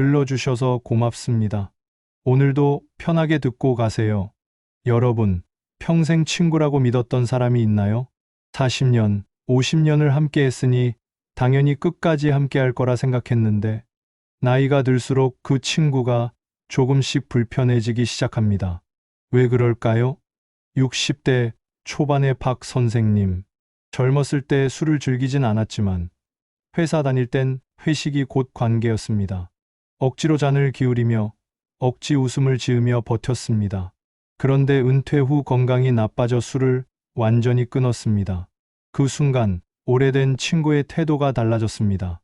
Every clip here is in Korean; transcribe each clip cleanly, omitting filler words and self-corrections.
들러주셔서 고맙습니다. 오늘도 편하게 듣고 가세요. 여러분, 평생 친구라고 믿었던 사람이 있나요? 40년, 50년을 함께 했으니 당연히 끝까지 함께 할 거라 생각했는데, 나이가 들수록 그 친구가 조금씩 불편해지기 시작합니다. 왜 그럴까요? 60대 초반의 박 선생님. 젊었을 때 술을 즐기진 않았지만 회사 다닐 땐 회식이 곧 관계였습니다. 억지로 잔을 기울이며 억지 웃음을 지으며 버텼습니다. 그런데 은퇴 후 건강이 나빠져 술을 완전히 끊었습니다. 그 순간 오래된 친구의 태도가 달라졌습니다.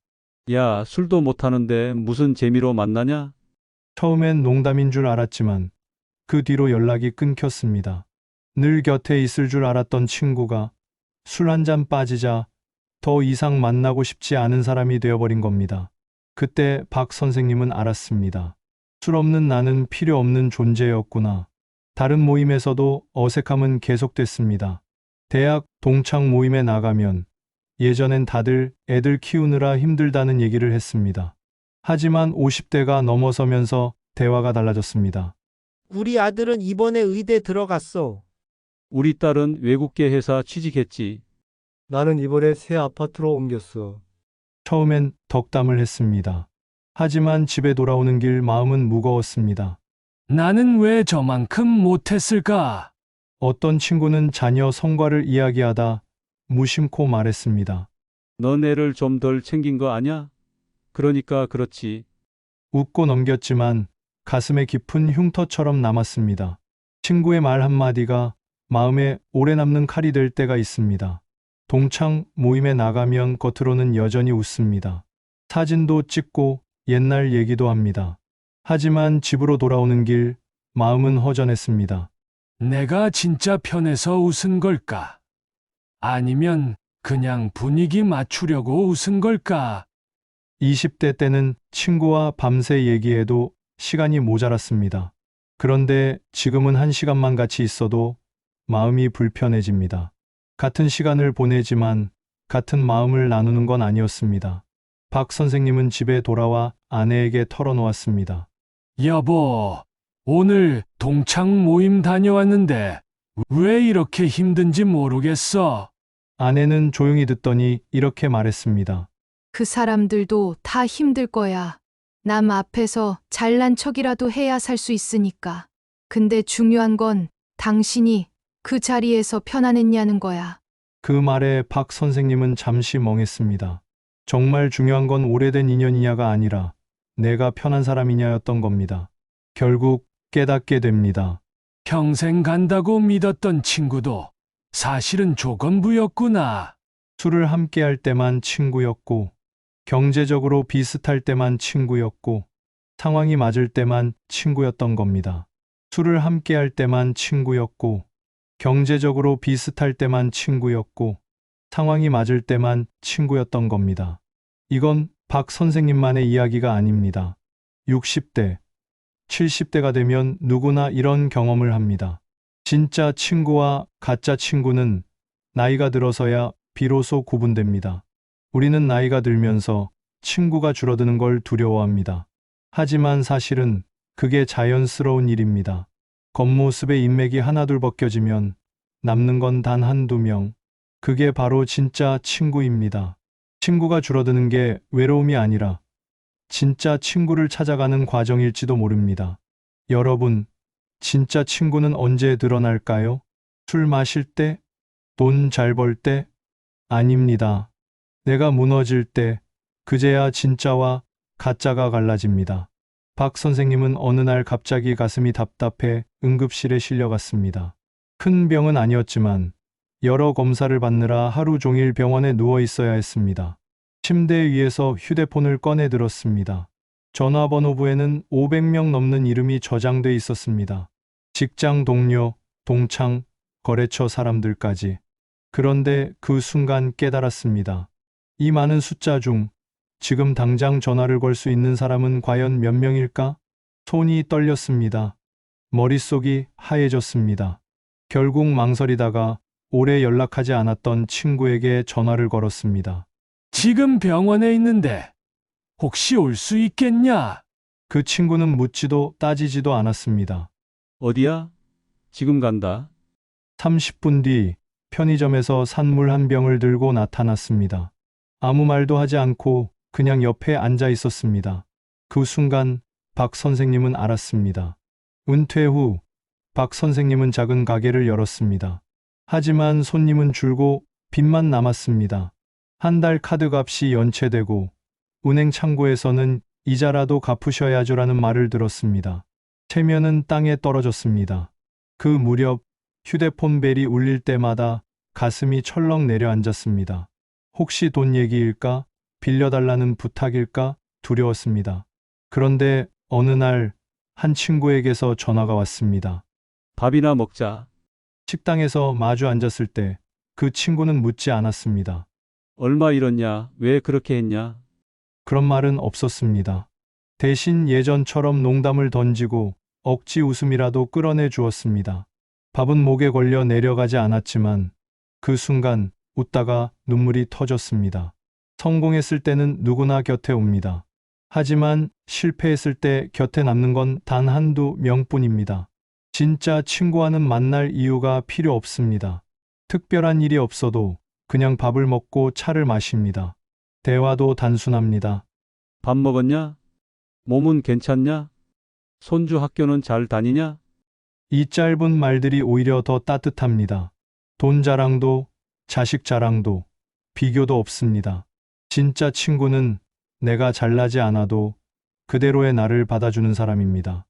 야, 술도 못하는데 무슨 재미로 만나냐? 처음엔 농담인 줄 알았지만 그 뒤로 연락이 끊겼습니다. 늘 곁에 있을 줄 알았던 친구가 술 한 잔 빠지자 더 이상 만나고 싶지 않은 사람이 되어버린 겁니다. 그때 박 선생님은 알았습니다. 술 없는 나는 필요 없는 존재였구나. 다른 모임에서도 어색함은 계속됐습니다. 대학 동창 모임에 나가면 예전엔 다들 애들 키우느라 힘들다는 얘기를 했습니다. 하지만 50대가 넘어서면서 대화가 달라졌습니다. 우리 아들은 이번에 의대 들어갔어. 우리 딸은 외국계 회사 취직했지. 나는 이번에 새 아파트로 옮겼어. 처음엔 덕담을 했습니다. 하지만 집에 돌아오는 길 마음은 무거웠습니다. 나는 왜 저만큼 못했을까? 어떤 친구는 자녀 성과를 이야기하다 무심코 말했습니다. 넌 애를 좀 덜 챙긴 거 아냐? 그러니까 그렇지. 웃고 넘겼지만 가슴에 깊은 흉터처럼 남았습니다. 친구의 말 한마디가 마음에 오래 남는 칼이 될 때가 있습니다. 동창 모임에 나가면 겉으로는 여전히 웃습니다. 사진도 찍고 옛날 얘기도 합니다. 하지만 집으로 돌아오는 길 마음은 허전했습니다. 내가 진짜 편해서 웃은 걸까? 아니면 그냥 분위기 맞추려고 웃은 걸까? 20대 때는 친구와 밤새 얘기해도 시간이 모자랐습니다. 그런데 지금은 1시간만 같이 있어도 마음이 불편해집니다. 같은 시간을 보내지만 같은 마음을 나누는 건 아니었습니다. 박 선생님은 집에 돌아와 아내에게 털어놓았습니다. 여보, 오늘 동창 모임 다녀왔는데 왜 이렇게 힘든지 모르겠어. 아내는 조용히 듣더니 이렇게 말했습니다. 그 사람들도 다 힘들 거야. 남 앞에서 잘난 척이라도 해야 살 수 있으니까. 근데 중요한 건 당신이 그 자리에서 편안했냐는 거야. 그 말에 박 선생님은 잠시 멍했습니다. 정말 중요한 건 오래된 인연이냐가 아니라 내가 편한 사람이냐였던 겁니다. 결국 깨닫게 됩니다. 평생 간다고 믿었던 친구도 사실은 조건부였구나. 술을 함께 할 때만 친구였고, 경제적으로 비슷할 때만 친구였고, 상황이 맞을 때만 친구였던 겁니다. 술을 함께 할 때만 친구였고, 경제적으로 비슷할 때만 친구였고, 상황이 맞을 때만 친구였던 겁니다. 이건 박 선생님만의 이야기가 아닙니다. 60대, 70대가 되면 누구나 이런 경험을 합니다. 진짜 친구와 가짜 친구는 나이가 들어서야 비로소 구분됩니다. 우리는 나이가 들면서 친구가 줄어드는 걸 두려워합니다. 하지만 사실은 그게 자연스러운 일입니다. 겉모습의 인맥이 하나둘 벗겨지면 남는 건 단 한두 명. 그게 바로 진짜 친구입니다. 친구가 줄어드는 게 외로움이 아니라 진짜 친구를 찾아가는 과정일지도 모릅니다. 여러분, 진짜 친구는 언제 드러날까요? 술 마실 때? 돈 잘 벌 때? 아닙니다. 내가 무너질 때, 그제야 진짜와 가짜가 갈라집니다. 박 선생님은 어느 날 갑자기 가슴이 답답해 응급실에 실려갔습니다. 큰 병은 아니었지만 여러 검사를 받느라 하루 종일 병원에 누워 있어야 했습니다. 침대 위에서 휴대폰을 꺼내 들었습니다. 전화번호부에는 500명 넘는 이름이 저장돼 있었습니다. 직장 동료, 동창, 거래처 사람들까지. 그런데 그 순간 깨달았습니다. 이 많은 숫자 중 지금 당장 전화를 걸 수 있는 사람은 과연 몇 명일까? 손이 떨렸습니다. 머릿속이 하얘졌습니다. 결국 망설이다가 오래 연락하지 않았던 친구에게 전화를 걸었습니다. 지금 병원에 있는데 혹시 올 수 있겠냐? 그 친구는 묻지도 따지지도 않았습니다. 어디야? 지금 간다. 30분 뒤 편의점에서 산물 한 병을 들고 나타났습니다. 아무 말도 하지 않고 그냥 옆에 앉아 있었습니다. 그 순간 박 선생님은 알았습니다. 은퇴 후 박 선생님은 작은 가게를 열었습니다. 하지만 손님은 줄고 빚만 남았습니다. 한 달 카드값이 연체되고 은행 창고에서는 이자라도 갚으셔야죠라는 말을 들었습니다. 체면은 땅에 떨어졌습니다. 그 무렵 휴대폰 벨이 울릴 때마다 가슴이 철렁 내려앉았습니다. 혹시 돈 얘기일까? 빌려달라는 부탁일까? 두려웠습니다. 그런데 어느 날 한 친구에게서 전화가 왔습니다. 밥이나 먹자. 식당에서 마주 앉았을 때 그 친구는 묻지 않았습니다. 얼마 잃었냐? 왜 그렇게 했냐? 그런 말은 없었습니다. 대신 예전처럼 농담을 던지고 억지 웃음이라도 끌어내 주었습니다. 밥은 목에 걸려 내려가지 않았지만 그 순간 웃다가 눈물이 터졌습니다. 성공했을 때는 누구나 곁에 옵니다. 하지만 실패했을 때 곁에 남는 건 단 한두 명뿐입니다. 진짜 친구와는 만날 이유가 필요 없습니다. 특별한 일이 없어도 그냥 밥을 먹고 차를 마십니다. 대화도 단순합니다. 밥 먹었냐? 몸은 괜찮냐? 손주 학교는 잘 다니냐? 이 짧은 말들이 오히려 더 따뜻합니다. 돈 자랑도 자식 자랑도 비교도 없습니다. 진짜 친구는 내가 잘나지 않아도 그대로의 나를 받아주는 사람입니다.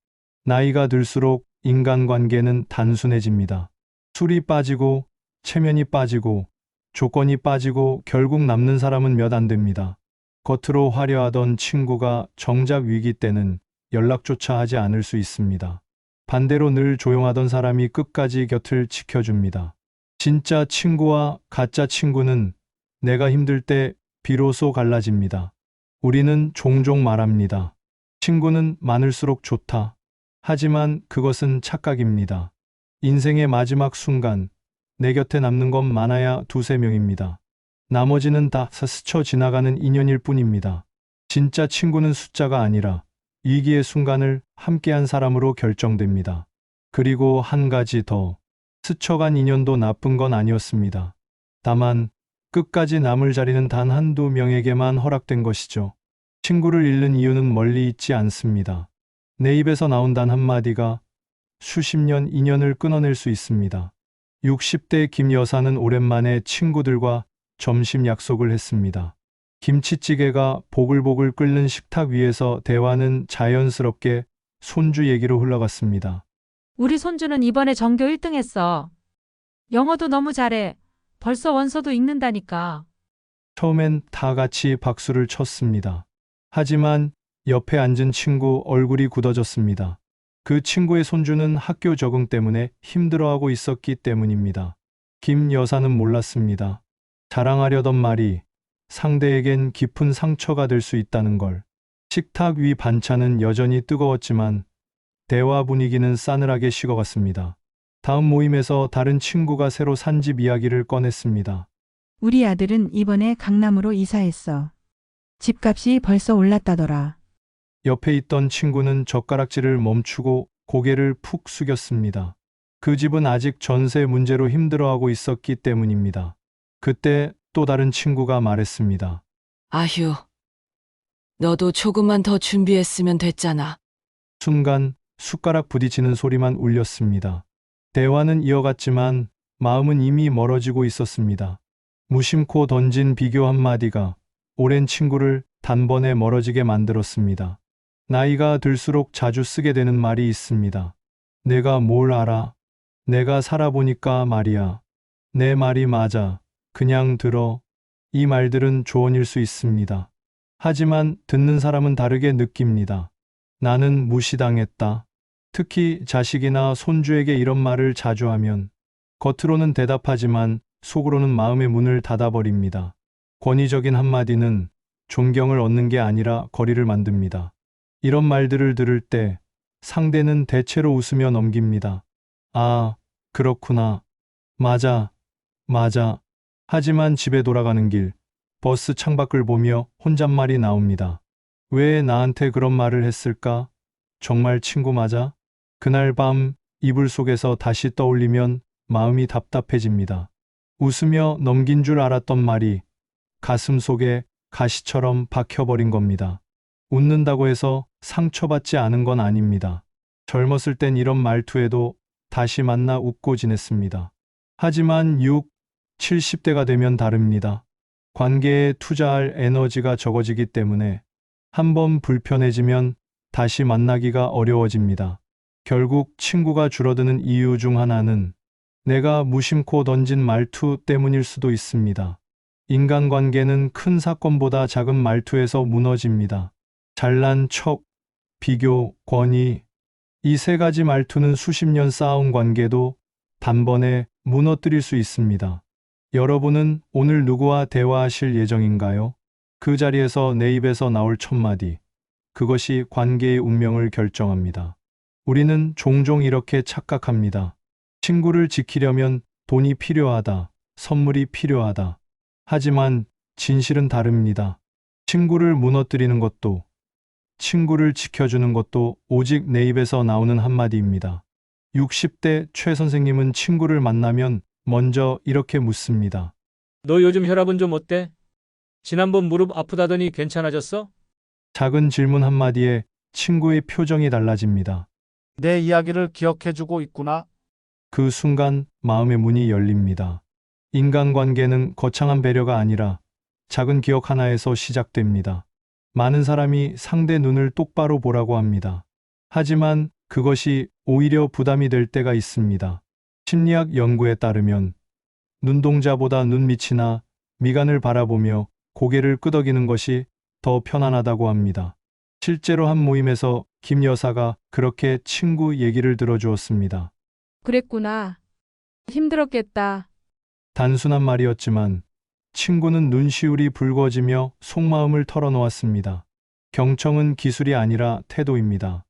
나이가 들수록 인간관계는 단순해집니다. 술이 빠지고 체면이 빠지고 조건이 빠지고 결국 남는 사람은 몇 안 됩니다. 겉으로 화려하던 친구가 정작 위기 때는 연락조차 하지 않을 수 있습니다. 반대로 늘 조용하던 사람이 끝까지 곁을 지켜줍니다. 진짜 친구와 가짜 친구는 내가 힘들 때 비로소 갈라집니다. 우리는 종종 말합니다. 친구는 많을수록 좋다. 하지만 그것은 착각입니다. 인생의 마지막 순간 내 곁에 남는 건 많아야 두세 명입니다. 나머지는 다 스쳐 지나가는 인연일 뿐입니다. 진짜 친구는 숫자가 아니라 위기의 순간을 함께한 사람으로 결정됩니다. 그리고 한 가지 더. 스쳐간 인연도 나쁜 건 아니었습니다. 다만 끝까지 남을 자리는 단 한두 명에게만 허락된 것이죠. 친구를 잃는 이유는 멀리 있지 않습니다. 내 입에서 나온 단 한마디가 수십 년 인연을 끊어낼 수 있습니다. 60대 김 여사는 오랜만에 친구들과 점심 약속을 했습니다. 김치찌개가 보글보글 끓는 식탁 위에서 대화는 자연스럽게 손주 얘기로 흘러갔습니다. 우리 손주는 이번에 전교 1등 했어. 영어도 너무 잘해. 벌써 원서도 읽는다니까. 처음엔 다 같이 박수를 쳤습니다. 하지만 옆에 앉은 친구 얼굴이 굳어졌습니다. 그 친구의 손주는 학교 적응 때문에 힘들어하고 있었기 때문입니다. 김 여사는 몰랐습니다. 자랑하려던 말이 상대에겐 깊은 상처가 될 수 있다는 걸. 식탁 위 반찬은 여전히 뜨거웠지만 대화 분위기는 싸늘하게 식어갔습니다. 다음 모임에서 다른 친구가 새로 산 집 이야기를 꺼냈습니다. 우리 아들은 이번에 강남으로 이사했어. 집값이 벌써 올랐다더라. 옆에 있던 친구는 젓가락질을 멈추고 고개를 푹 숙였습니다. 그 집은 아직 전세 문제로 힘들어하고 있었기 때문입니다. 그때 또 다른 친구가 말했습니다. 아휴, 너도 조금만 더 준비했으면 됐잖아. 순간 숟가락 부딪히는 소리만 울렸습니다. 대화는 이어갔지만 마음은 이미 멀어지고 있었습니다. 무심코 던진 비교 한마디가 오랜 친구를 단번에 멀어지게 만들었습니다. 나이가 들수록 자주 쓰게 되는 말이 있습니다. 내가 뭘 알아? 내가 살아보니까 말이야. 내 말이 맞아. 그냥 들어. 이 말들은 조언일 수 있습니다. 하지만 듣는 사람은 다르게 느낍니다. 나는 무시당했다. 특히 자식이나 손주에게 이런 말을 자주 하면 겉으로는 대답하지만 속으로는 마음의 문을 닫아버립니다. 권위적인 한마디는 존경을 얻는 게 아니라 거리를 만듭니다. 이런 말들을 들을 때 상대는 대체로 웃으며 넘깁니다. 아, 그렇구나. 맞아. 하지만 집에 돌아가는 길, 버스 창밖을 보며 혼잣말이 나옵니다. 왜 나한테 그런 말을 했을까? 정말 친구 맞아? 그날 밤 이불 속에서 다시 떠올리면 마음이 답답해집니다. 웃으며 넘긴 줄 알았던 말이 가슴 속에 가시처럼 박혀버린 겁니다. 웃는다고 해서 상처받지 않은 건 아닙니다. 젊었을 땐 이런 말투에도 다시 만나 웃고 지냈습니다. 하지만 70대가 되면 다릅니다. 관계에 투자할 에너지가 적어지기 때문에 한번 불편해지면 다시 만나기가 어려워집니다. 결국 친구가 줄어드는 이유 중 하나는 내가 무심코 던진 말투 때문일 수도 있습니다. 인간관계는 큰 사건보다 작은 말투에서 무너집니다. 잘난 척, 비교, 권위. 이 세 가지 말투는 수십 년 쌓아온 관계도 단번에 무너뜨릴 수 있습니다. 여러분은 오늘 누구와 대화하실 예정인가요? 그 자리에서 내 입에서 나올 첫마디. 그것이 관계의 운명을 결정합니다. 우리는 종종 이렇게 착각합니다. 친구를 지키려면 돈이 필요하다, 선물이 필요하다. 하지만 진실은 다릅니다. 친구를 무너뜨리는 것도, 친구를 지켜주는 것도 오직 내 입에서 나오는 한마디입니다. 60대 최 선생님은 친구를 만나면 먼저 이렇게 묻습니다. 너 요즘 혈압은 좀 어때? 지난번 무릎 아프다더니 괜찮아졌어? 작은 질문 한마디에 친구의 표정이 달라집니다. 내 이야기를 기억해주고 있구나. 그 순간 마음의 문이 열립니다. 인간관계는 거창한 배려가 아니라 작은 기억 하나에서 시작됩니다. 많은 사람이 상대 눈을 똑바로 보라고 합니다. 하지만 그것이 오히려 부담이 될 때가 있습니다. 심리학 연구에 따르면 눈동자보다 눈밑이나 미간을 바라보며 고개를 끄덕이는 것이 더 편안하다고 합니다. 실제로 한 모임에서 김 여사가 그렇게 친구 얘기를 들어주었습니다. 그랬구나. 힘들었겠다. 단순한 말이었지만 친구는 눈시울이 붉어지며 속마음을 털어놓았습니다. 경청은 기술이 아니라 태도입니다.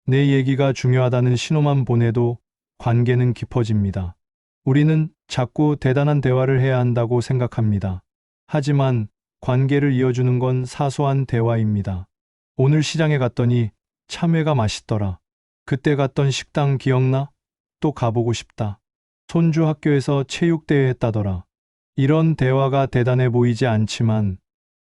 내 얘기가 중요하다는 신호만 보내도 관계는 깊어집니다. 우리는 자꾸 대단한 대화를 해야 한다고 생각합니다. 하지만 관계를 이어주는 건 사소한 대화입니다. 오늘 시장에 갔더니 참외가 맛있더라. 그때 갔던 식당 기억나? 또 가보고 싶다. 손주 학교에서 체육대회 했다더라. 이런 대화가 대단해 보이지 않지만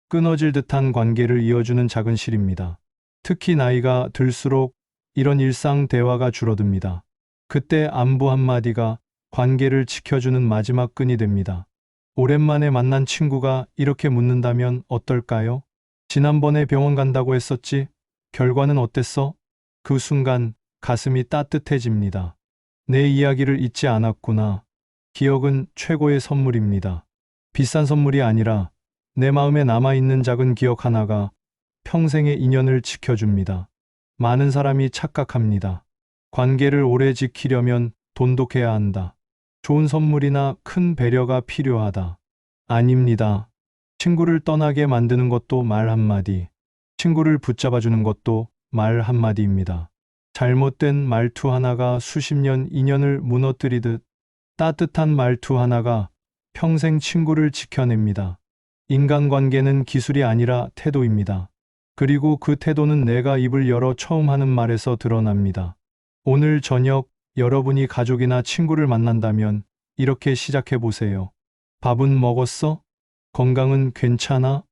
끊어질 듯한 관계를 이어주는 작은 실입니다. 특히 나이가 들수록 이런 일상 대화가 줄어듭니다. 그때 안부 한마디가 관계를 지켜주는 마지막 끈이 됩니다. 오랜만에 만난 친구가 이렇게 묻는다면 어떨까요? 지난번에 병원 간다고 했었지? 결과는 어땠어? 그 순간 가슴이 따뜻해집니다. 내 이야기를 잊지 않았구나. 기억은 최고의 선물입니다. 비싼 선물이 아니라 내 마음에 남아있는 작은 기억 하나가 평생의 인연을 지켜줍니다. 많은 사람이 착각합니다. 관계를 오래 지키려면 돈독해야 한다. 좋은 선물이나 큰 배려가 필요하다. 아닙니다. 친구를 떠나게 만드는 것도 말 한마디, 친구를 붙잡아주는 것도 말 한마디입니다. 잘못된 말투 하나가 수십 년 인연을 무너뜨리듯 따뜻한 말투 하나가 평생 친구를 지켜냅니다. 인간관계는 기술이 아니라 태도입니다. 그리고 그 태도는 내가 입을 열어 처음 하는 말에서 드러납니다. 오늘 저녁 여러분이 가족이나 친구를 만난다면 이렇게 시작해 보세요. 밥은 먹었어? 건강은 괜찮아?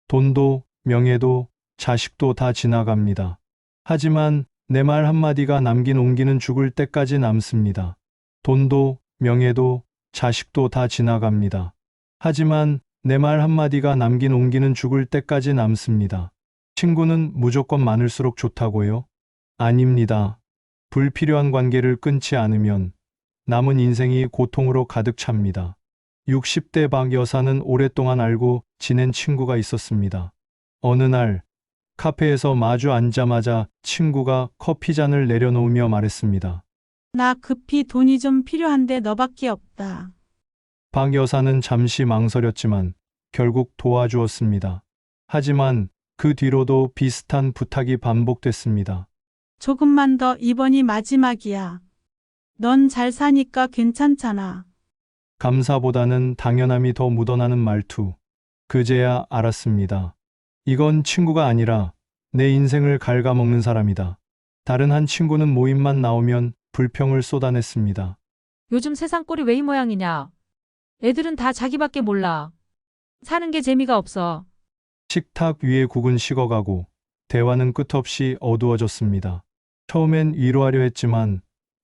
돈도, 명예도, 자식도 다 지나갑니다. 하지만 내 말 한마디가 남긴 온기는 죽을 때까지 남습니다. 돈도, 명예도, 자식도 다 지나갑니다. 하지만 내 말 한마디가 남긴 온기는 죽을 때까지 남습니다. 친구는 무조건 많을수록 좋다고요? 아닙니다. 불필요한 관계를 끊지 않으면 남은 인생이 고통으로 가득 찹니다. 60대 박 여사는 오랫동안 알고 지낸 친구가 있었습니다. 어느 날 카페에서 마주 앉자마자 친구가 커피잔을 내려놓으며 말했습니다. 나 급히 돈이 좀 필요한데 너밖에 없다. 박 여사는 잠시 망설였지만 결국 도와주었습니다. 하지만 그 뒤로도 비슷한 부탁이 반복됐습니다. 조금만 더 이번이 마지막이야. 넌 잘 사니까 괜찮잖아. 감사보다는 당연함이 더 묻어나는 말투. 그제야 알았습니다. 이건 친구가 아니라 내 인생을 갉아먹는 사람이다. 다른 한 친구는 모임만 나오면 불평을 쏟아냈습니다. 요즘 세상 꼴이 왜 이 모양이냐? 애들은 다 자기밖에 몰라. 사는 게 재미가 없어. 식탁 위에 국은 식어가고 대화는 끝없이 어두워졌습니다. 처음엔 위로하려 했지만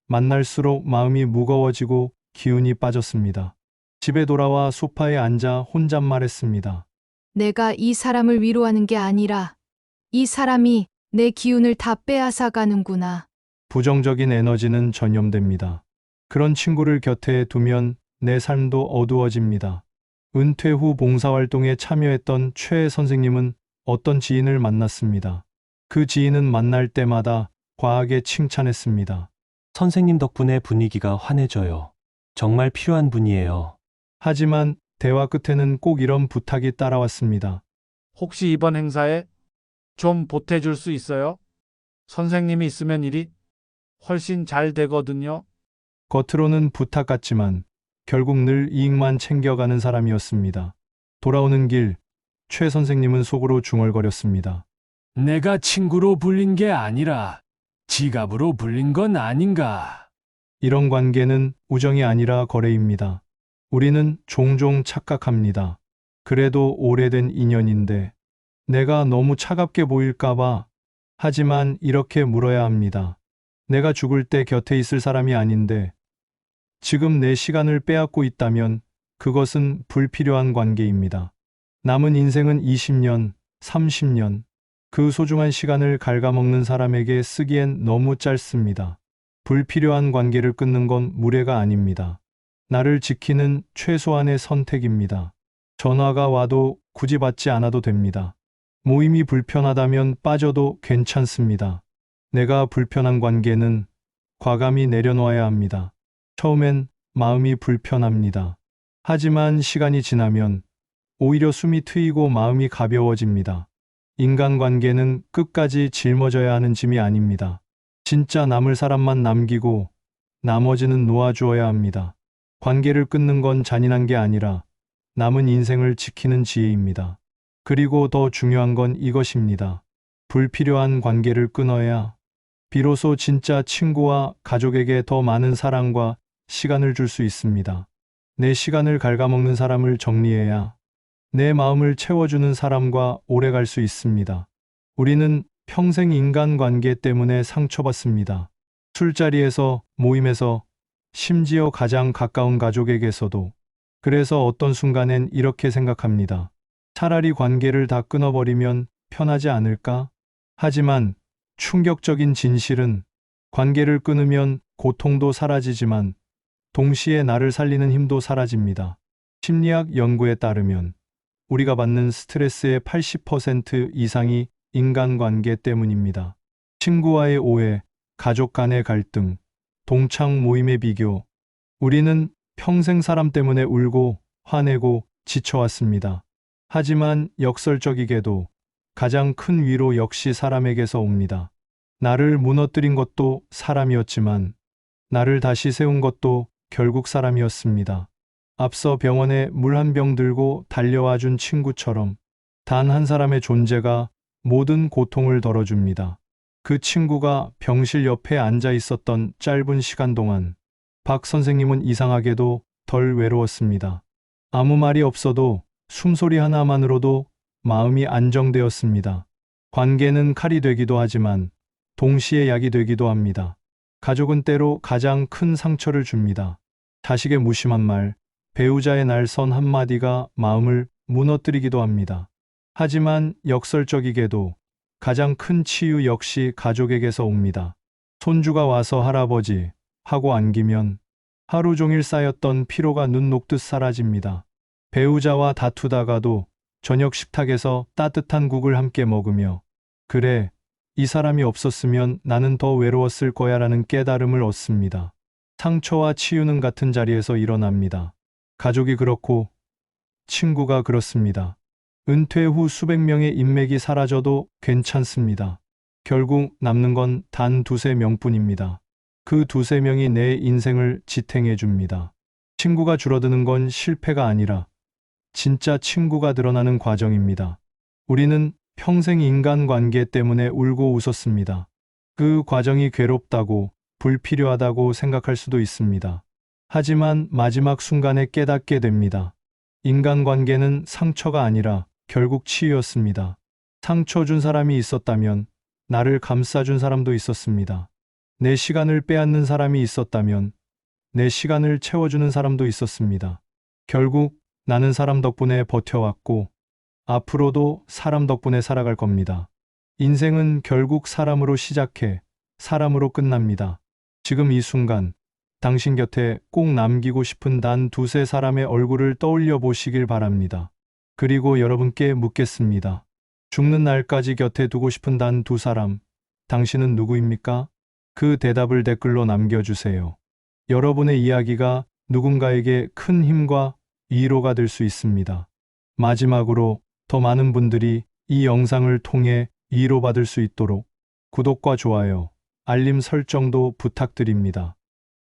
만날수록 마음이 무거워지고 기운이 빠졌습니다. 집에 돌아와 소파에 앉아 혼잣말했습니다. 내가 이 사람을 위로하는 게 아니라 이 사람이 내 기운을 다 빼앗아 가는구나. 부정적인 에너지는 전염됩니다. 그런 친구를 곁에 두면 내 삶도 어두워집니다. 은퇴 후 봉사활동에 참여했던 최 선생님은 어떤 지인을 만났습니다. 그 지인은 만날 때마다 과하게 칭찬했습니다. 선생님 덕분에 분위기가 환해져요. 정말 필요한 분이에요. 하지만 대화 끝에는 꼭 이런 부탁이 따라왔습니다. 혹시 이번 행사에 좀 보태줄 수 있어요? 선생님이 있으면 일이 훨씬 잘 되거든요. 겉으로는 부탁 같지만 결국 늘 이익만 챙겨가는 사람이었습니다. 돌아오는 길, 최 선생님은 속으로 중얼거렸습니다. 내가 친구로 불린 게 아니라 지갑으로 불린 건 아닌가. 이런 관계는 우정이 아니라 거래입니다. 우리는 종종 착각합니다. 그래도 오래된 인연인데 내가 너무 차갑게 보일까봐. 하지만 이렇게 물어야 합니다. 내가 죽을 때 곁에 있을 사람이 아닌데 지금 내 시간을 빼앗고 있다면 그것은 불필요한 관계입니다. 남은 인생은 20년, 30년. 그 소중한 시간을 갉아먹는 사람에게 쓰기엔 너무 짧습니다. 불필요한 관계를 끊는 건 무례가 아닙니다. 나를 지키는 최소한의 선택입니다. 전화가 와도 굳이 받지 않아도 됩니다. 모임이 불편하다면 빠져도 괜찮습니다. 내가 불편한 관계는 과감히 내려놓아야 합니다. 처음엔 마음이 불편합니다. 하지만 시간이 지나면 오히려 숨이 트이고 마음이 가벼워집니다. 인간관계는 끝까지 짊어져야 하는 짐이 아닙니다. 진짜 남을 사람만 남기고 나머지는 놓아주어야 합니다. 관계를 끊는 건 잔인한 게 아니라 남은 인생을 지키는 지혜입니다. 그리고 더 중요한 건 이것입니다. 불필요한 관계를 끊어야 비로소 진짜 친구와 가족에게 더 많은 사랑과 시간을 줄 수 있습니다. 내 시간을 갉아먹는 사람을 정리해야 내 마음을 채워주는 사람과 오래 갈 수 있습니다. 우리는 평생 인간관계 때문에 상처받습니다. 술자리에서, 모임에서, 심지어 가장 가까운 가족에게서도. 그래서 어떤 순간엔 이렇게 생각합니다. 차라리 관계를 다 끊어버리면 편하지 않을까? 하지만 충격적인 진실은 관계를 끊으면 고통도 사라지지만 동시에 나를 살리는 힘도 사라집니다. 심리학 연구에 따르면 우리가 받는 스트레스의 80% 이상이 인간관계 때문입니다. 친구와의 오해, 가족 간의 갈등, 동창 모임의 비교. 우리는 평생 사람 때문에 울고 화내고 지쳐왔습니다. 하지만 역설적이게도 가장 큰 위로 역시 사람에게서 옵니다. 나를 무너뜨린 것도 사람이었지만 나를 다시 세운 것도 결국 사람이었습니다. 앞서 병원에 물 한 병 들고 달려와 준 친구처럼 단 한 사람의 존재가 모든 고통을 덜어줍니다. 그 친구가 병실 옆에 앉아 있었던 짧은 시간 동안 박 선생님은 이상하게도 덜 외로웠습니다. 아무 말이 없어도 숨소리 하나만으로도 마음이 안정되었습니다. 관계는 칼이 되기도 하지만 동시에 약이 되기도 합니다. 가족은 때로 가장 큰 상처를 줍니다. 자식의 무심한 말, 배우자의 날선 한마디가 마음을 무너뜨리기도 합니다. 하지만 역설적이게도 가장 큰 치유 역시 가족에게서 옵니다. 손주가 와서 할아버지 하고 안기면 하루 종일 쌓였던 피로가 눈 녹듯 사라집니다. 배우자와 다투다가도 저녁 식탁에서 따뜻한 국을 함께 먹으며 그래, 이 사람이 없었으면 나는 더 외로웠을 거야 라는 깨달음을 얻습니다. 상처와 치유는 같은 자리에서 일어납니다. 가족이 그렇고 친구가 그렇습니다. 은퇴 후 수백 명의 인맥이 사라져도 괜찮습니다. 결국 남는 건 단 두세 명뿐입니다. 그 두세 명이 내 인생을 지탱해 줍니다. 친구가 줄어드는 건 실패가 아니라 진짜 친구가 늘어나는 과정입니다. 우리는 평생 인간관계 때문에 울고 웃었습니다. 그 과정이 괴롭다고, 불필요하다고 생각할 수도 있습니다. 하지만 마지막 순간에 깨닫게 됩니다. 인간관계는 상처가 아니라 결국 치유였습니다. 상처 준 사람이 있었다면 나를 감싸준 사람도 있었습니다. 내 시간을 빼앗는 사람이 있었다면 내 시간을 채워주는 사람도 있었습니다. 결국 나는 사람 덕분에 버텨왔고 앞으로도 사람 덕분에 살아갈 겁니다. 인생은 결국 사람으로 시작해 사람으로 끝납니다. 지금 이 순간 당신 곁에 꼭 남기고 싶은 단 두세 사람의 얼굴을 떠올려 보시길 바랍니다. 그리고 여러분께 묻겠습니다. 죽는 날까지 곁에 두고 싶은 단 두 사람, 당신은 누구입니까? 그 대답을 댓글로 남겨주세요. 여러분의 이야기가 누군가에게 큰 힘과 위로가 될 수 있습니다. 마지막으로 더 많은 분들이 이 영상을 통해 위로받을 수 있도록 구독과 좋아요, 알림 설정도 부탁드립니다.